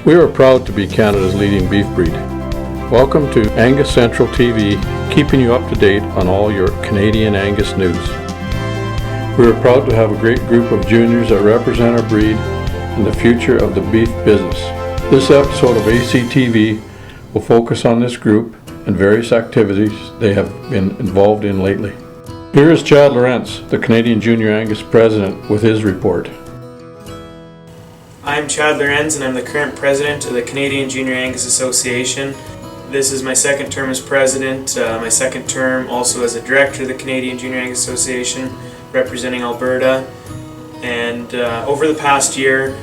We are proud to be Canada's leading beef breed. Welcome to Angus Central TV, keeping you up to date on all your Canadian Angus news. We are proud to have a great group of juniors that represent our breed and the future of the beef business. This episode of ACTV will focus on this group and various activities they have been involved in lately. Here is Chad Lawrence, the Canadian Junior Angus President, with his report. I'm Chad Lorenz and I'm the current president of the Canadian Junior Angus Association. This is my second term as president, my second term also as a director of the Canadian Junior Angus Association, representing Alberta. And over the past year,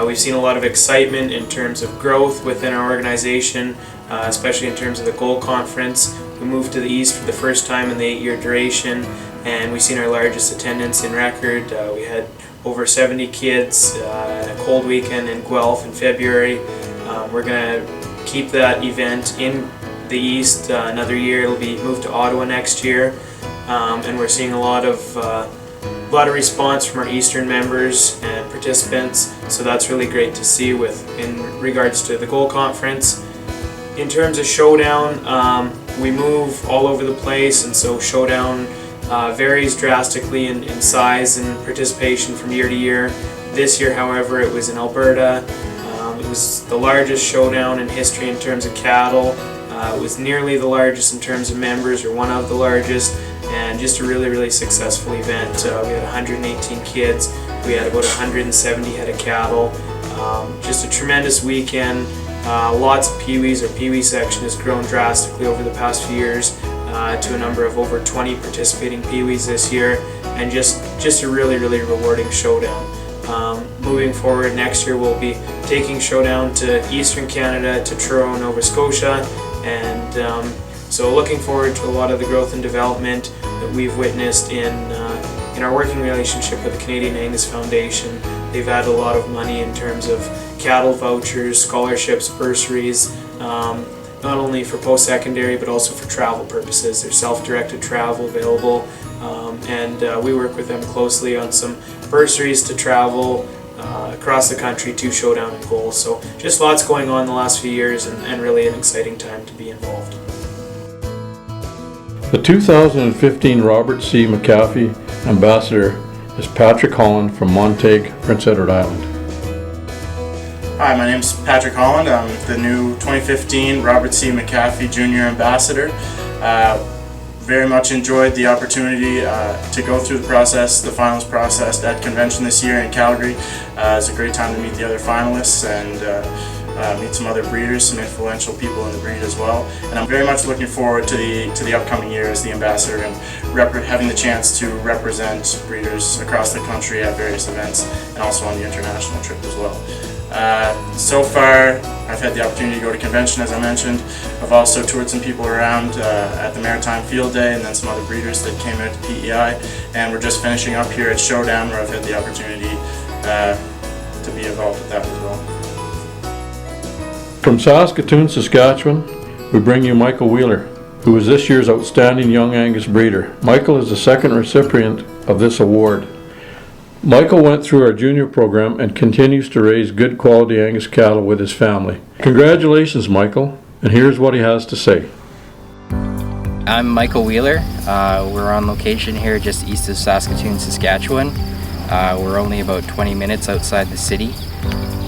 we've seen a lot of excitement in terms of growth within our organization, especially in terms of the Gold Conference. We moved to the East for the first time in the 8-year duration, and we've seen our largest attendance in record. We had over 70 kids in a cold weekend in Guelph in February. We're going to keep that event in the East another year. It'll be moved to Ottawa next year, and we're seeing a lot of response from our Eastern members and participants, so that's really great to see in regards to the Gold Conference. In terms of Showdown, we move all over the place, and so Showdown varies drastically in size and participation from year to year. This year, however, it was in Alberta. It was the largest Showdown in history in terms of cattle. It was nearly the largest in terms of members, or one of the largest, and just a really successful event. We had 118 kids. We had about 170 head of cattle. Just a tremendous weekend. Lots of peewees. Our peewee section has grown drastically over the past few years to a number of over 20 participating peewees this year, and just a really rewarding Showdown. Moving forward, next year we'll be taking Showdown to Eastern Canada, to Truro, Nova Scotia, and so looking forward to a lot of the growth and development that we've witnessed in our working relationship with the Canadian Angus Foundation. They've had a lot of money in terms of cattle vouchers, scholarships, bursaries, not only for post-secondary but also for travel purposes. There's self-directed travel available, and we work with them closely on some bursaries to travel across the country to Showdown and Gold. So just lots going on the last few years, and really an exciting time to be involved. The 2015 Robert C. McAfee Ambassador is Patrick Holland from Montague, Prince Edward Island. Hi, my name is Patrick Holland. I'm the new 2015 Robert C. McAfee Junior Ambassador. Very much enjoyed the opportunity to go through the process, the finals process at convention this year in Calgary. It's a great time to meet the other finalists and meet some other breeders, some influential people in the breed as well. And I'm very much looking forward to the upcoming year as the ambassador and having the chance to represent breeders across the country at various events, and also on the international trip as well. So far, I've had the opportunity to go to convention, as I mentioned. I've also toured some people around at the Maritime Field Day, and then some other breeders that came out to PEI. And we're just finishing up here at Showdown, where I've had the opportunity to be involved with that as well. From Saskatoon, Saskatchewan, we bring you Michael Wheeler, who is this year's Outstanding Young Angus Breeder. Michael is the second recipient of this award. Michael went through our junior program and continues to raise good quality Angus cattle with his family. Congratulations, Michael, and here's what he has to say. I'm Michael Wheeler. We're on location here just east of Saskatoon, Saskatchewan. We're only about 20 minutes outside the city.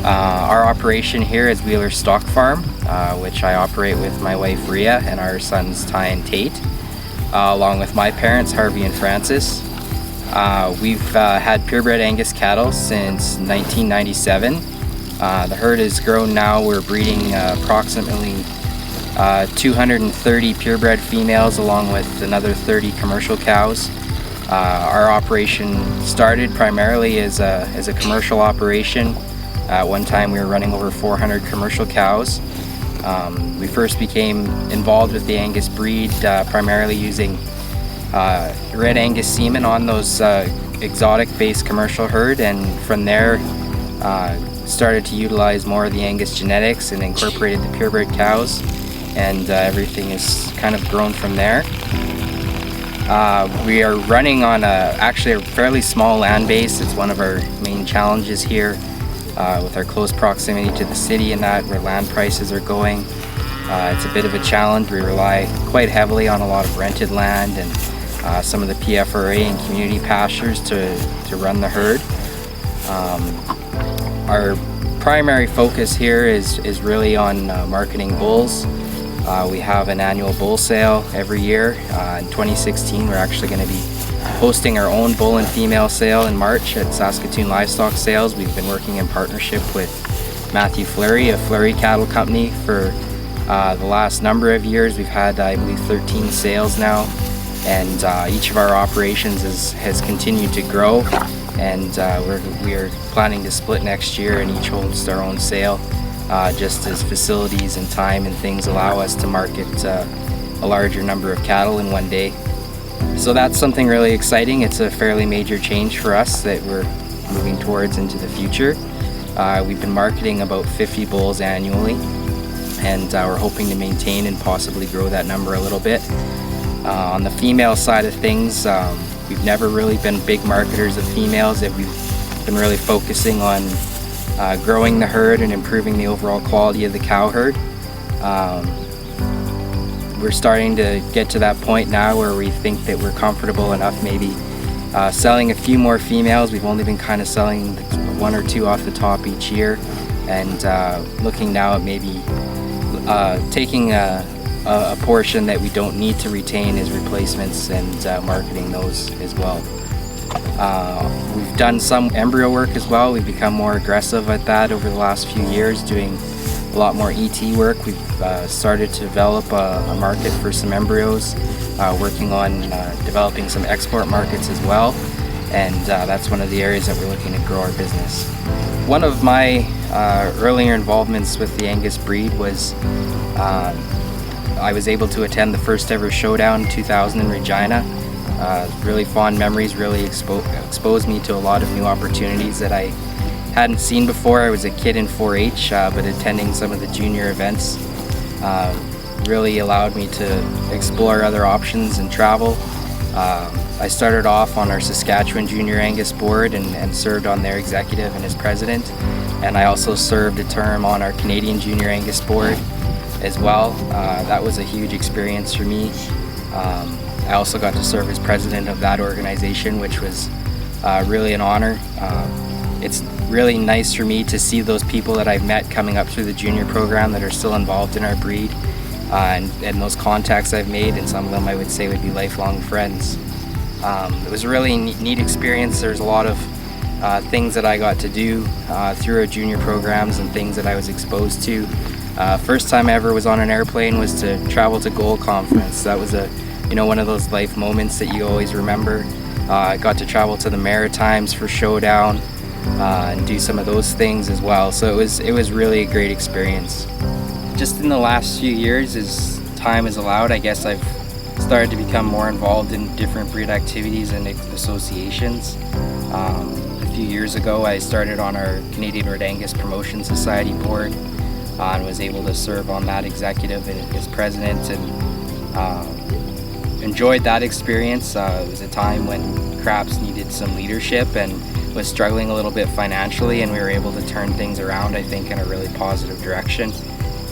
Our operation here is Wheeler Stock Farm, which I operate with my wife Rhea and our sons Ty and Tate, along with my parents Harvey and Francis. We've had purebred Angus cattle since 1997. The herd has grown now. We're breeding approximately 230 purebred females along with another 30 commercial cows. Our operation started primarily as a commercial operation. At one time we were running over 400 commercial cows. We first became involved with the Angus breed primarily using red Angus semen on those exotic-based commercial herd, and from there started to utilize more of the Angus genetics and incorporated the purebred cows, and everything has kind of grown from there. We are running on actually a fairly small land base. It's one of our main challenges here. with our close proximity to the city and that, where land prices are going. It's a bit of a challenge. We rely quite heavily on a lot of rented land and some of the PFRA and community pastures to run the herd. Our primary focus here is really on marketing bulls. We have an annual bull sale every year. In 2016, we're actually going to be hosting our own bull and female sale in March at Saskatoon Livestock Sales. We've been working in partnership with Matthew Fleury, a Fleury cattle company, for the last number of years. We've had, I believe, 13 sales now, and each of our operations has continued to grow, and we are planning to split next year and each host our own sale, just as facilities and time and things allow us to market a larger number of cattle in one day. So that's something really exciting. It's a fairly major change for us that we're moving towards into the future. We've been marketing about 50 bulls annually, and we're hoping to maintain and possibly grow that number a little bit. On the female side of things, we've never really been big marketers of females. We've been really focusing on growing the herd and improving the overall quality of the cow herd. We're starting to get to that point now where we think that we're comfortable enough maybe selling a few more females. We've only been kind of selling one or two off the top each year, and looking now at maybe taking a portion that we don't need to retain as replacements and marketing those as well. We've done some embryo work as well. We've become more aggressive at that over the last few years, doing a lot more ET work. We've started to develop a market for some embryos, working on developing some export markets as well, and that's one of the areas that we're looking to grow our business. One of my earlier involvements with the Angus breed was I was able to attend the first ever showdown in 2000 in Regina. Really fond memories, really exposed me to a lot of new opportunities that I hadn't seen before. I was a kid in 4-H, but attending some of the junior events really allowed me to explore other options and travel. I started off on our Saskatchewan Junior Angus board and served on their executive and as president, and I also served a term on our Canadian Junior Angus board as well. That was a huge experience for me. I also got to serve as president of that organization, which was really an honor. It's really nice for me to see those people that I've met coming up through the junior program that are still involved in our breed, and those contacts I've made, and some of them I would say would be lifelong friends. It was a really neat experience. There's a lot of things that I got to do through our junior programs and things that I was exposed to. First time I ever was on an airplane was to travel to Gold Conference. That was one of those life moments that you always remember. I got to travel to the Maritimes for Showdown and do some of those things as well. So it was really a great experience. Just in the last few years, as time has allowed, I guess I've started to become more involved in different breed activities and associations. A few years ago, I started on our Canadian Red Angus Promotion Society board and was able to serve on that executive as president, and enjoyed that experience. It was a time when Craps needed some leadership and was struggling a little bit financially, and we were able to turn things around, I think, in a really positive direction.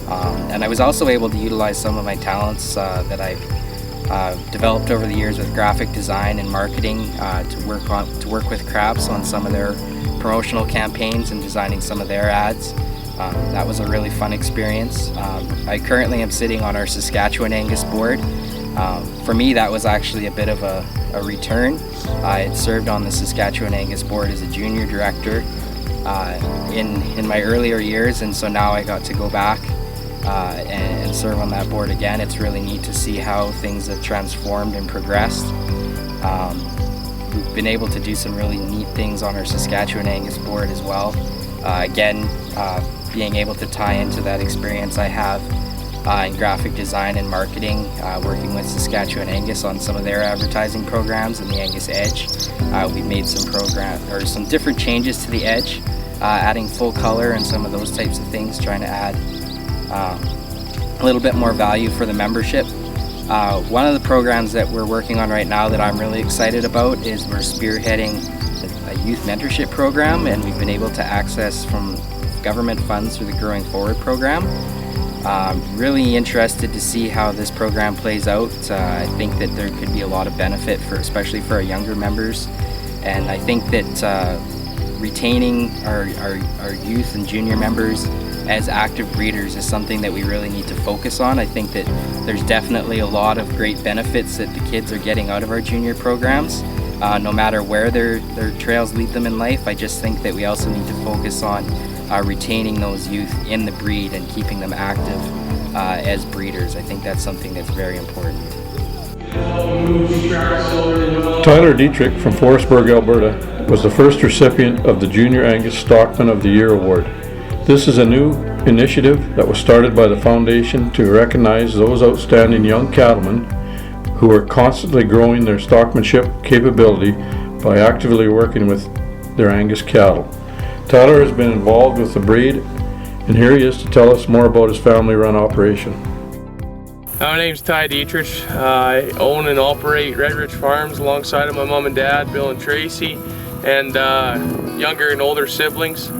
And I was also able to utilize some of my talents that I've developed over the years with graphic design and marketing to work with Craps on some of their promotional campaigns and designing some of their ads. That was a really fun experience. I currently am sitting on our Saskatchewan Angus board. For me, that was actually a bit of a return. I had served on the Saskatchewan Angus board as a junior director in my earlier years, and so now I got to go back and serve on that board again. It's really neat to see how things have transformed and progressed. We've been able to do some really neat things on our Saskatchewan Angus board as well. Again, being able to tie into that experience I have in graphic design and marketing, working with Saskatchewan Angus on some of their advertising programs and the Angus Edge. We've made some different changes to the Edge, adding full color and some of those types of things, trying to add a little bit more value for the membership. One of the programs that we're working on right now that I'm really excited about is we're spearheading a youth mentorship program, and we've been able to access from government funds through the Growing Forward program. Really interested to see how this program plays out. I think that there could be a lot of benefit especially for our younger members, and I think that retaining our youth and junior members as active breeders is something that we really need to focus on. I think that there's definitely a lot of great benefits that the kids are getting out of our junior programs, no matter where their trails lead them in life. I just think that we also need to focus on retaining those youth in the breed and keeping them active as breeders. I think that's something that's very important. Tyler Dietrich from Forestburg, Alberta, was the first recipient of the Junior Angus Stockman of the Year Award. This is a new initiative that was started by the Foundation to recognize those outstanding young cattlemen who are constantly growing their stockmanship capability by actively working with their Angus cattle. Tyler has been involved with the breed, and here he is to tell us more about his family-run operation. My name's Ty Dietrich. I own and operate Red Ridge Farms alongside of my mom and dad, Bill and Tracy, and younger and older siblings.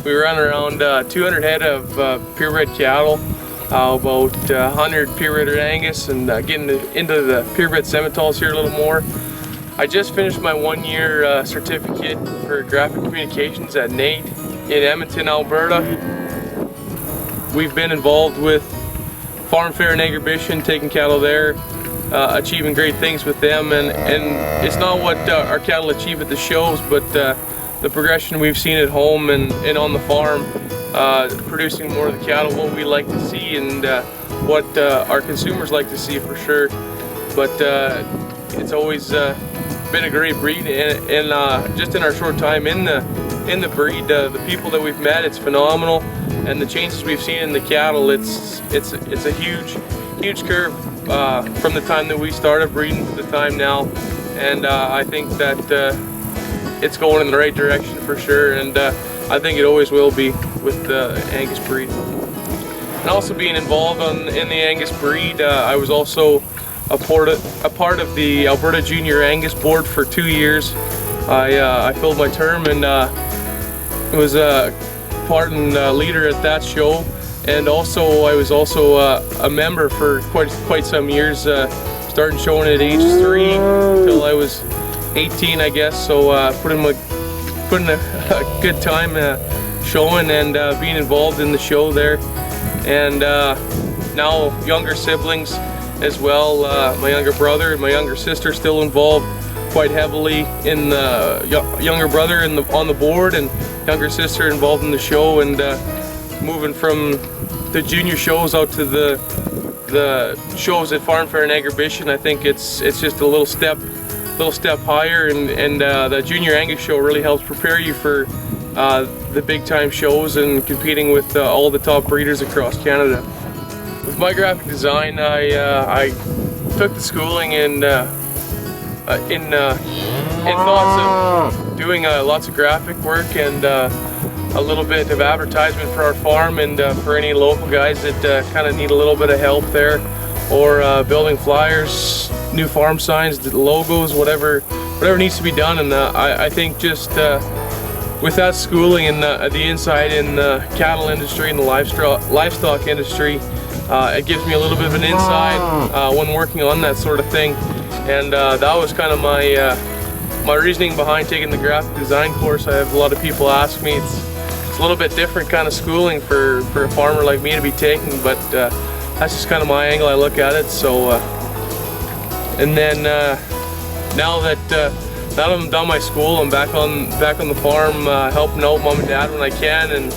We run around 200 head of purebred cattle, about 100 purebred Angus, and getting into the purebred Simmentals here a little more. I just finished my 1-year certificate for graphic communications at NAIT in Edmonton, Alberta. We've been involved with Farm Fair and Agribition, taking cattle there, achieving great things with them, and it's not what our cattle achieve at the shows, but the progression we've seen at home and on the farm, producing more of the cattle, what we like to see, and what our consumers like to see for sure. But it's always been a great breed, and just in our short time in the breed, the people that we've met, it's phenomenal, and the changes we've seen in the cattle, it's a huge curve from the time that we started breeding to the time now, and I think that it's going in the right direction for sure, and I think it always will be with the Angus breed. And also being involved in the Angus breed, I was also a part of the Alberta Junior Angus board for 2 years. I filled my term and was a part and leader at that show, and also I was also a member for quite some years, starting showing at age 3 till I was 18, I guess. So put in a good time showing and being involved in the show there, and now younger siblings as well. My younger brother and my younger sister still involved quite heavily in the younger brother on the board, and younger sister involved in the show, and moving from the junior shows out to the shows at Farm Fair and Agribition. I think it's just a little step higher, and the Junior Angus show really helps prepare you for the big time shows and competing with all the top breeders across Canada. With my graphic design, I took the schooling in thoughts of doing lots of graphic work and a little bit of advertisement for our farm, and for any local guys that kind of need a little bit of help there, or building flyers, new farm signs, logos, whatever needs to be done. And I think just with that schooling and the insight in the cattle industry and the livestock industry, it gives me a little bit of an insight when working on that sort of thing. And that was kind of my reasoning behind taking the graphic design course. I have a lot of people ask me, it's a little bit different kind of schooling for a farmer like me to be taking, but that's just kind of my angle I look at it. So and then now that I'm done my school, I'm back on the farm, helping out mom and dad when I can, and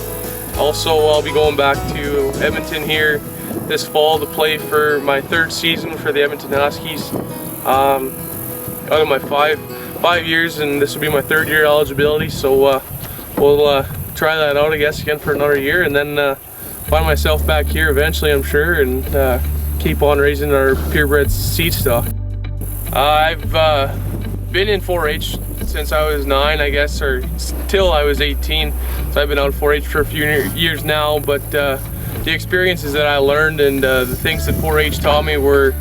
also I'll be going back to Edmonton here this fall to play for my 3rd season for the Edmonton Huskies. Out of my five years, and this will be my 3rd year eligibility, so we'll try that out, I guess, again for another year, and then find myself back here eventually, I'm sure, and keep on raising our purebred seed stock. I've been in 4-H since I was 9, I guess, or till I was 18, so I've been out 4-H for a few years now, but the experiences that I learned and the things that 4-H taught me were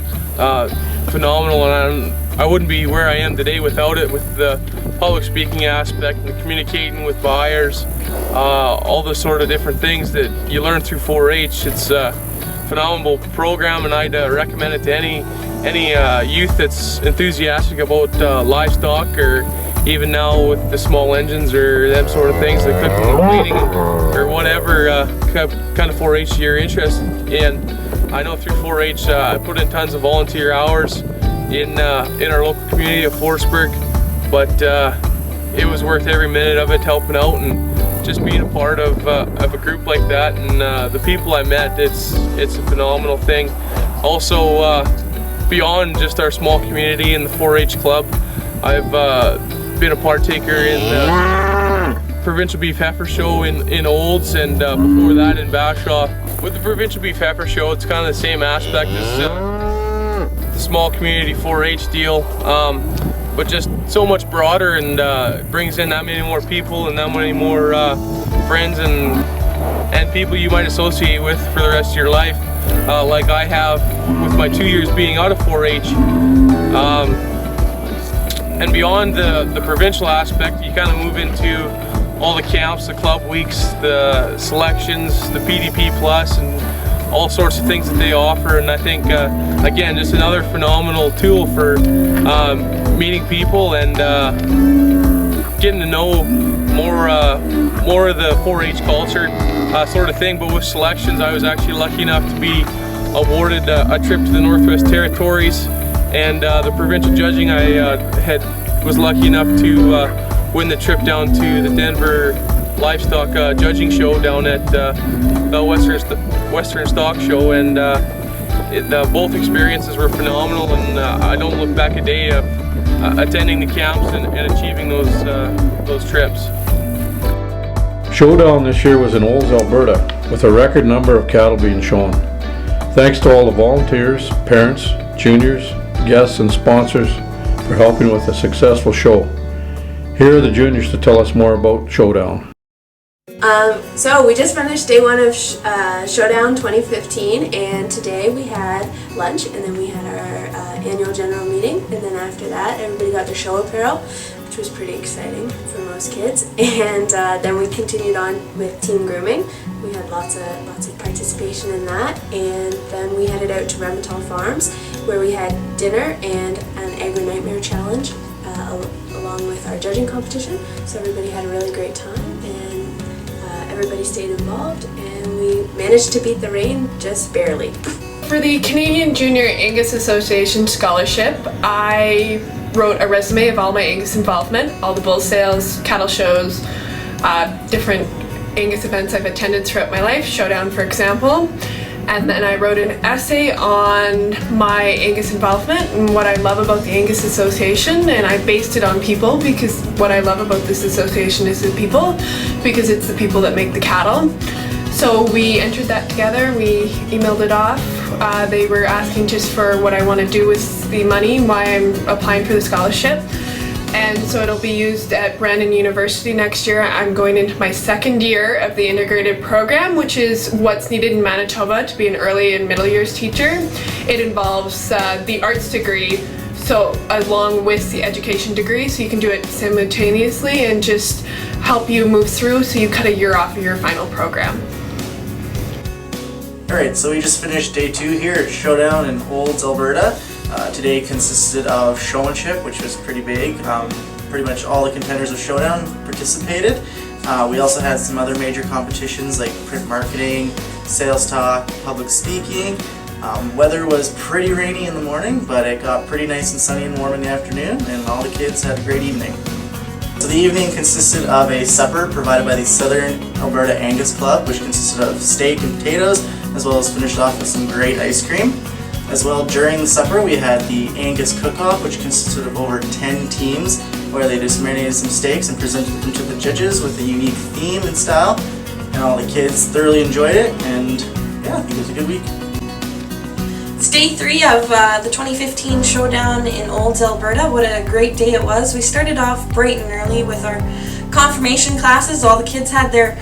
phenomenal, and I wouldn't be where I am today without it, with the public speaking aspect and communicating with buyers, all the sort of different things that you learn through 4-H. It's a phenomenal program, and I'd recommend it to any youth that's enthusiastic about livestock, or even now with the small engines or them sort of things, the cooking and cleaning or whatever kind of 4-H you're interested in. I know through 4-H I put in tons of volunteer hours in our local community of Forestburg, but it was worth every minute of it, helping out and just being a part of a group like that, and the people I met. It's a phenomenal thing. Also, beyond just our small community and the 4-H club, I've been a partaker in the Provincial Beef Heifer Show in Olds, and before that in Bashaw. With the Provincial Beef Heifer Show, it's kind of the same aspect as the small community 4-H deal, but just so much broader, and brings in that many more people and that many more friends and people you might associate with for the rest of your life, like I have with my 2 years being out of 4-H. And beyond the provincial aspect, you kind of move into all the camps, the club weeks, the selections, the PDP Plus, and all sorts of things that they offer. And I think, again, just another phenomenal tool for meeting people and getting to know more of the 4-H culture sort of thing. But with selections, I was actually lucky enough to be awarded a trip to the Northwest Territories, and the provincial judging, I was lucky enough to win the trip down to the Denver Livestock Judging Show down at the Western Stock Show, and both experiences were phenomenal, and I don't look back a day of attending the camps and achieving those trips. Showdown this year was in Olds, Alberta, with a record number of cattle being shown. Thanks to all the volunteers, parents, juniors, guests, and sponsors for helping with a successful show. Here are the juniors to tell us more about Showdown. So we just finished day one of Showdown 2015, and today we had lunch, and then we had our annual general meeting, and then after that everybody got their show apparel, which was pretty exciting for most kids. And then we continued on with team grooming. We had lots of participation in that, and then we headed out to Remitall Farms, where we had dinner and an Agri Nightmare Challenge along with our judging competition. So everybody had a really great time, and everybody stayed involved, and we managed to beat the rain just barely. For the Canadian Junior Angus Association Scholarship, I wrote a resume of all my Angus involvement, all the bull sales, cattle shows, different Angus events I've attended throughout my life, Showdown for example. And then I wrote an essay on my Angus involvement and what I love about the Angus Association, and I based it on people, because what I love about this association is the people, because it's the people that make the cattle. So we entered that together, we emailed it off. They were asking just for what I want to do with the money, why I'm applying for the scholarship. And so it'll be used at Brandon University next year. I'm going into my second year of the integrated program, which is what's needed in Manitoba to be an early and middle years teacher. It involves the arts degree, so along with the education degree, so you can do it simultaneously and just help you move through, so you cut a year off of your final program. Alright, so we just finished day 2 here at Showdown in Olds, Alberta. Today consisted of showmanship, which was pretty big. Pretty much all the contenders of Showdown participated. We also had some other major competitions like print marketing, sales talk, public speaking. Weather was pretty rainy in the morning, but it got pretty nice and sunny and warm in the afternoon, and all the kids had a great evening. So the evening consisted of a supper provided by the Southern Alberta Angus Club, which consisted of steak and potatoes, as well as finished off with some great ice cream. As well, during the supper we had the Angus Cook-Off, which consisted of over 10 teams, where they just marinated some steaks and presented them to the judges with a unique theme and style. And all the kids thoroughly enjoyed it, and yeah, I think it was a good week. It's day 3 of the 2015 Showdown in Olds, Alberta. What a great day it was. We started off bright and early with our confirmation classes. All the kids had their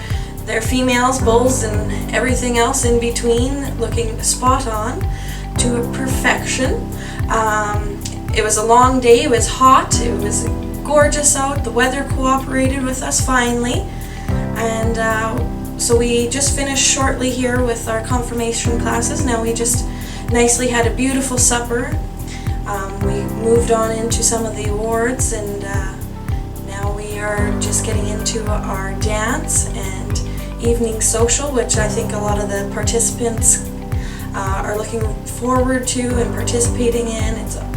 females, bulls, and everything else in between looking spot on. to perfection. It was a long day, it was hot, it was gorgeous out, the weather cooperated with us finally, and so we just finished shortly here with our confirmation classes. Now we just nicely had a beautiful supper. We moved on into some of the awards, and now we are just getting into our dance and evening social, which I think a lot of the participants are looking forward to and participating in.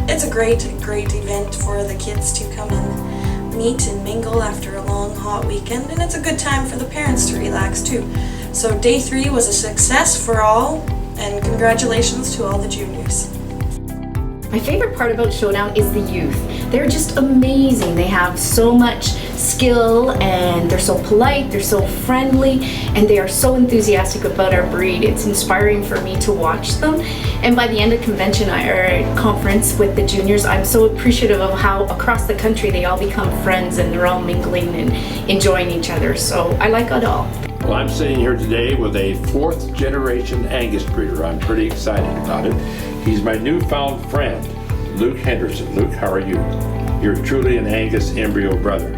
It's a great event for the kids to come and meet and mingle after a long hot weekend, and it's a good time for the parents to relax too. So day 3 was a success for all, and congratulations to all the juniors. My favorite part about Showdown is the youth. They're just amazing. They have so much skill, and they're so polite, they're so friendly, and they are so enthusiastic about our breed. It's inspiring for me to watch them. And by the end of convention or conference with the juniors, I'm so appreciative of how across the country they all become friends and they're all mingling and enjoying each other. So I like it all. Well, I'm sitting here today with a 4th generation Angus breeder. I'm pretty excited about it. He's my newfound friend, Luke Henderson. Luke, how are you? You're truly an Angus embryo brother.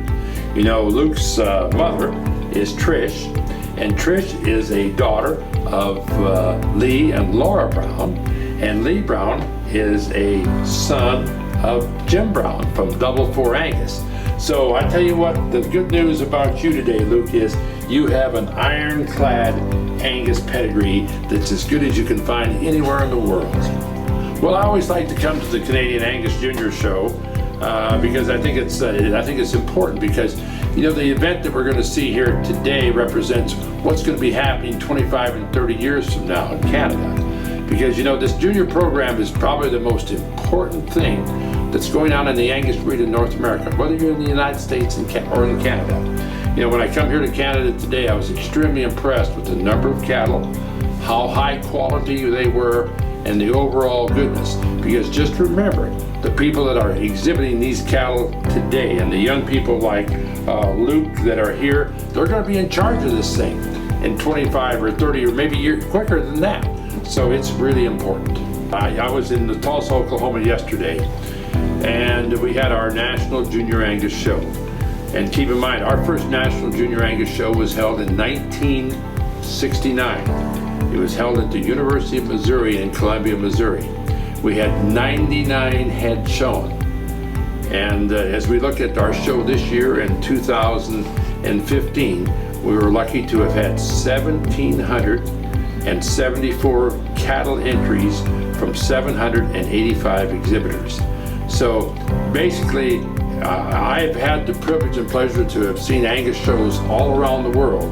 You know, Luke's mother is Trish, and Trish is a daughter of Lee and Laura Brown, and Lee Brown is a son of Jim Brown from 4 Angus. So I tell you what, the good news about you today, Luke, is you have an ironclad Angus pedigree that's as good as you can find anywhere in the world. Well, I always like to come to the Canadian Angus Junior Show because I think it's important, because you know the event that we're going to see here today represents what's going to be happening 25 and 30 years from now in Canada. Because you know this junior program is probably the most important thing that's going on in the Angus breed in North America, whether you're in the United States or in Canada. You know, when I come here to Canada today, I was extremely impressed with the number of cattle, how high quality they were, and the overall goodness. Because just remember, the people that are exhibiting these cattle today, and the young people like Luke that are here, they're going to be in charge of this thing in 25 or 30 or maybe years quicker than that. So it's really important. I was in Tulsa, Oklahoma yesterday, and we had our National Junior Angus Show. And keep in mind, our first National Junior Angus Show was held in 1969. It was held at the University of Missouri in Columbia, Missouri. We had 99 head shown. And as we look at our show this year in 2015, we were lucky to have had 1,774 cattle entries from 785 exhibitors. So basically, I've had the privilege and pleasure to have seen Angus shows all around the world.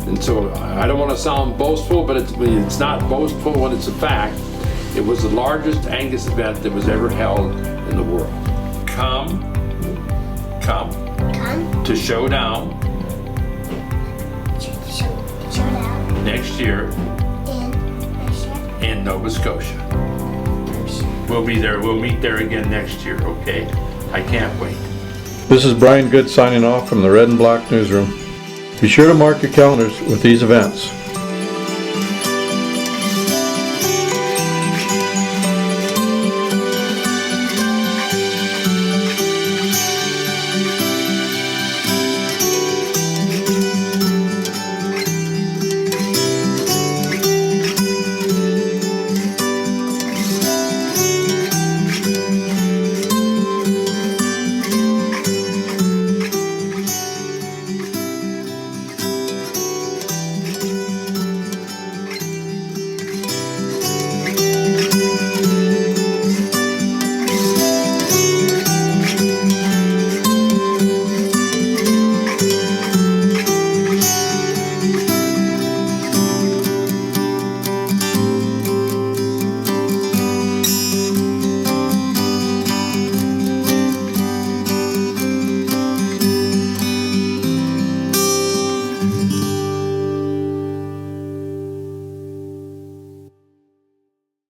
And so I don't want to sound boastful, but it's not boastful when it's a fact. It was the largest Angus event that was ever held in the world. Come to Showdown next year in Nova Scotia. We'll be there. We'll meet there again next year, okay? I can't wait. This is Brian Good signing off from the Red and Black Newsroom. Be sure to mark your calendars with these events.